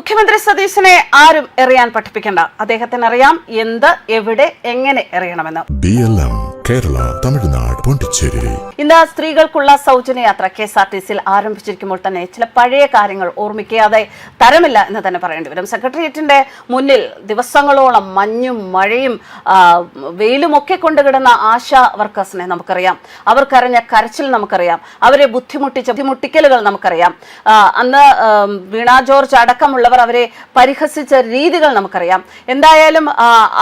മുഖ്യമന്ത്രി സതീശനെ ആരും എറിയാൻ പഠിപ്പിക്കേണ്ട. അദ്ദേഹത്തിന് അറിയാം എന്ത്, എവിടെ, എങ്ങനെ എറിയണമെന്ന്. കേരള, തമിഴ്നാട്, പോണ്ടിച്ചേരി. ഇന്ന് സ്ത്രീകൾക്കുള്ള സൗജന്യ യാത്ര KSRTCയിൽ ആരംഭിച്ചിരിക്കുമ്പോൾ തന്നെ ചില പഴയ കാര്യങ്ങൾ ഓർമ്മിക്കാതെ തരമില്ല എന്ന് തന്നെ പറയേണ്ടി വരും. സെക്രട്ടേറിയറ്റിന്റെ മുന്നിൽ ദിവസങ്ങളോളം മഞ്ഞും മഴയും വെയിലും ഒക്കെ കൊണ്ടുകിടന്ന ആശാ വർക്കേഴ്സിനെ നമുക്കറിയാം. അവർ കരഞ്ഞ കരച്ചിൽ നമുക്കറിയാം. അവരെ ബുദ്ധിമുട്ടിക്കലുകൾ നമുക്കറിയാം. അന്ന് വീണ ജോർജ് അടക്കമുള്ളവർ അവരെ പരിഹസിച്ച രീതികൾ നമുക്കറിയാം. എന്തായാലും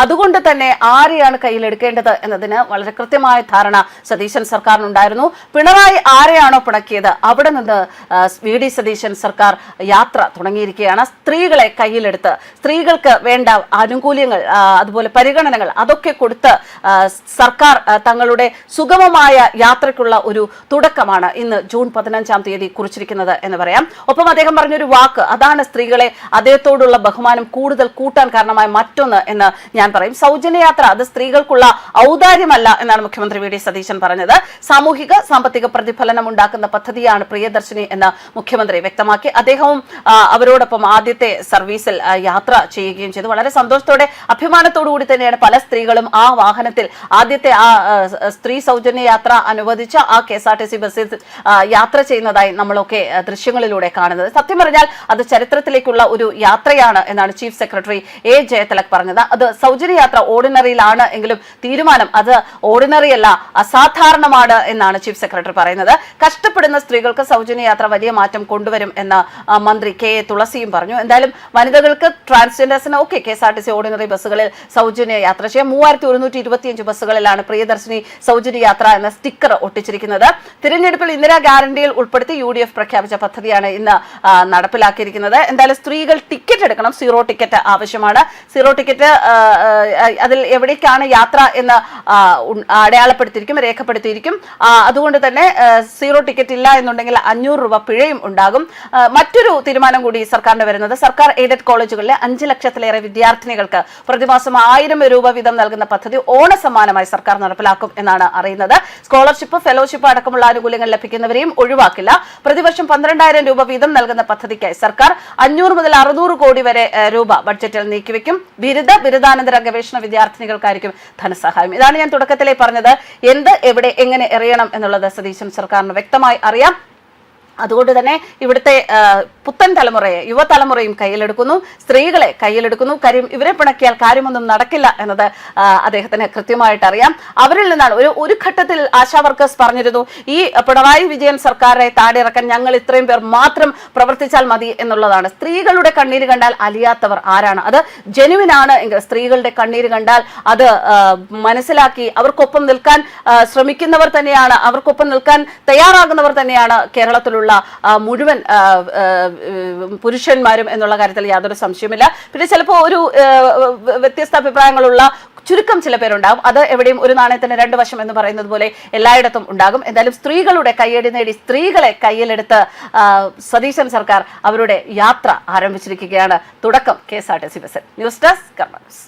അതുകൊണ്ട് തന്നെ ആരെയാണ് കയ്യിലെടുക്കേണ്ടത് എന്നതിന് വളരെ കൃത്യമായ ധാരണ സതീശൻ സർക്കാരിനുണ്ടായിരുന്നു. പിണറായി ആരെയാണോ പിണക്കിയത് അവിടെ നിന്ന് VD സതീശൻ സർക്കാർ യാത്ര തുടങ്ങിയിരിക്കുകയാണ്. സ്ത്രീകളെ കയ്യിലെടുത്ത് സ്ത്രീകൾക്ക് വേണ്ട ആനുകൂല്യങ്ങൾ, അതുപോലെ പരിഗണനകൾ അതൊക്കെ കൊടുത്ത് സർക്കാർ തങ്ങളുടെ സുഗമമായ യാത്രയ്ക്കുള്ള ഒരു തുടക്കമാണ് ഇന്ന് ജൂൺ 15-ാം തീയതി കുറിച്ചിരിക്കുന്നത് എന്ന് പറയാം. ഒപ്പം അദ്ദേഹം പറഞ്ഞൊരു വാക്ക്, അതാണ് സ്ത്രീകളെ അദ്ദേഹത്തോടുള്ള ബഹുമാനം കൂടുതൽ കൂട്ടാൻ കാരണമായ മറ്റൊന്ന് എന്ന് ഞാൻ പറയും. സൗജന്യയാത്ര അത് സ്ത്രീകൾക്കുള്ള ഔദാര്യമല്ല എന്നാണ് മുഖ്യമന്ത്രി VD സതീശൻ പറഞ്ഞത്. സാമൂഹിക സാമ്പത്തിക പ്രതിഫലനം ഉണ്ടാക്കുന്ന പദ്ധതിയാണ് പ്രിയദർശിനി എന്ന് മുഖ്യമന്ത്രി വ്യക്തമാക്കി. അദ്ദേഹവും അവരോടൊപ്പം ആദ്യത്തെ സർവീസിൽ യാത്ര ചെയ്യുകയും ചെയ്തു. വളരെ സന്തോഷത്തോടെ അഭിമാനത്തോടു കൂടി തന്നെയാണ് പല സ്ത്രീകളും ആ വാഹനത്തിൽ ആദ്യത്തെ ആ സ്ത്രീ സൗജന്യ യാത്ര അനുവദിച്ച ആ KSRTC ബസ്സിൽ യാത്ര ചെയ്യുന്നതായി നമ്മളൊക്കെ ദൃശ്യങ്ങളിലൂടെ കാണുന്നത്. സത്യം പറഞ്ഞാൽ അത് ചരിത്രത്തിലേക്കുള്ള ഒരു യാത്രയാണ് എന്നാണ് ചീഫ് സെക്രട്ടറി A. ജയതിലക് പറഞ്ഞത്. അത് സൗജന്യ യാത്ര ഓർഡിനറിയിലാണ് എങ്കിലും തീരുമാനം അത് ഓർഡിനറി അല്ല, അസാധാരണമാണ് എന്നാണ് ചീഫ് സെക്രട്ടറി പറയുന്നത്. കഷ്ടപ്പെടുന്ന സ്ത്രീകൾക്ക് സൗജന്യ യാത്ര വലിയ മാറ്റം കൊണ്ടുവരും എന്ന് മന്ത്രി KA തുളസിയും പറഞ്ഞു. എന്തായാലും വനിതകൾക്ക്, ട്രാൻസ്ജെൻഡേഴ്സിന് ഒക്കെ KSRTC ഓർഡിനറി ബസ്സുകളിൽ സൗജന്യ യാത്ര ചെയ്യാം. 3125 ബസ്സുകളിലാണ് പ്രിയദർശിനി സൗജന്യ യാത്ര എന്ന സ്റ്റിക്കർ ഒട്ടിച്ചിരിക്കുന്നത്. തിരഞ്ഞെടുപ്പിൽ ഇന്ദിരാ ഗ്യാരണ്ടിയിൽ ഉൾപ്പെടുത്തി UDF പ്രഖ്യാപിച്ച പദ്ധതിയാണ് ഇന്ന് നടപ്പിലാക്കിയിരിക്കുന്നത്. എന്തായാലും സ്ത്രീകൾ ടിക്കറ്റ് എടുക്കണം. സീറോ ടിക്കറ്റ് ആവശ്യമാണ്. സീറോ ടിക്കറ്റ് അതിൽ എവിടേക്കാണ് യാത്ര എന്ന് അടയാളപ്പെടുത്തിയിരിക്കും, രേഖപ്പെടുത്തിയിരിക്കും. അതുകൊണ്ട് തന്നെ സീറോ ടിക്കറ്റ് ഇല്ല എന്നുണ്ടെങ്കിൽ 500 രൂപ പിഴയും ഉണ്ടാകും. മറ്റൊരു തീരുമാനം കൂടി സർക്കാരിന് വരുന്നത്, സർക്കാർ എയ്ഡഡ് കോളേജുകളിലെ 5 ലക്ഷത്തിലേറെ വിദ്യാർത്ഥിനികൾക്ക് പ്രതിമാസം 1000 രൂപ വീതം നൽകുന്ന പദ്ധതി ഓണസമ്മാനമായി സർക്കാർ നടപ്പിലാക്കും എന്നാണ് അറിയുന്നത്. സ്കോളർഷിപ്പ്, ഫെലോഷിപ്പ് അടക്കമുള്ള ആനുകൂല്യങ്ങൾ ലഭിക്കുന്നവരെയും ഒഴിവാക്കില്ല. പ്രതിവർഷം 12,000 രൂപ വീതം നൽകുന്ന പദ്ധതിക്കായി സർക്കാർ 500 മുതൽ 600 കോടി വരെ രൂപ ബഡ്ജറ്റിൽ നീക്കിവെക്കും. ബിരുദാനന്തര ഗവേഷണ വിദ്യാർത്ഥിനികൾക്കായിരിക്കും ധനസഹായം. ഇതാണ് ഞാൻ തുടക്കത്തിലേ പറഞ്ഞത്. എന്ത്, എവിടെ, എങ്ങനെ എറിയണം എന്നുള്ളത് സതീശൻ സർക്കാരിന് വ്യക്തമായി അറിയാം. അതുകൊണ്ട് തന്നെ ഇവിടുത്തെ പുത്തൻ തലമുറയെ, യുവതലമുറയും കയ്യിലെടുക്കുന്നു, സ്ത്രീകളെ കയ്യിലെടുക്കുന്നു. കാര്യം ഇവരെ പിണക്കിയാൽ കാര്യമൊന്നും നടക്കില്ല എന്നത് അദ്ദേഹത്തിന് കൃത്യമായിട്ട് അറിയാം. അവരിൽ നിന്നാണ് ഒരു ഘട്ടത്തിൽ ആശാ വർക്കേഴ്സ് പറഞ്ഞിരുന്നു, ഈ പിണറായി വിജയൻ സർക്കാരിനെ താടിയിറക്കാൻ ഞങ്ങൾ ഇത്രയും പേർ മാത്രം പ്രവർത്തിച്ചാൽ മതി എന്നുള്ളതാണ്. സ്ത്രീകളുടെ കണ്ണീര് കണ്ടാൽ അലിയാത്തവർ ആരാണ്? അത് ജെനുവിനാണ് എങ്കിൽ സ്ത്രീകളുടെ കണ്ണീര് കണ്ടാൽ അത് മനസ്സിലാക്കി അവർക്കൊപ്പം നിൽക്കാൻ ശ്രമിക്കുന്നവർ തന്നെയാണ്, അവർക്കൊപ്പം നിൽക്കാൻ തയ്യാറാകുന്നവർ തന്നെയാണ് കേരളത്തിലുള്ള മുഴുവൻ പുരുഷന്മാരും എന്നുള്ള കാര്യത്തിൽ യാതൊരു സംശയമില്ല. പിന്നെ ചിലപ്പോൾ ഒരു വ്യത്യസ്ത അഭിപ്രായങ്ങളുള്ള ചുരുക്കം ചില പേരുണ്ടാകും. അത് എവിടെയും ഒരു നാണയത്തിന് 2 വശം എന്ന് പറയുന്നത് പോലെ എല്ലായിടത്തും ഉണ്ടാകും. എന്തായാലും സ്ത്രീകളുടെ കയ്യടി നേടി സ്ത്രീകളെ കയ്യിലെടുത്ത് സതീശൻ സർക്കാർ അവരുടെ യാത്ര ആരംഭിച്ചിരിക്കുകയാണ്. തുടക്കം KSRTC ബസ്സിൽ. ന്യൂസ് ഡെസ്ക് കർമ്മ ന്യൂസ്.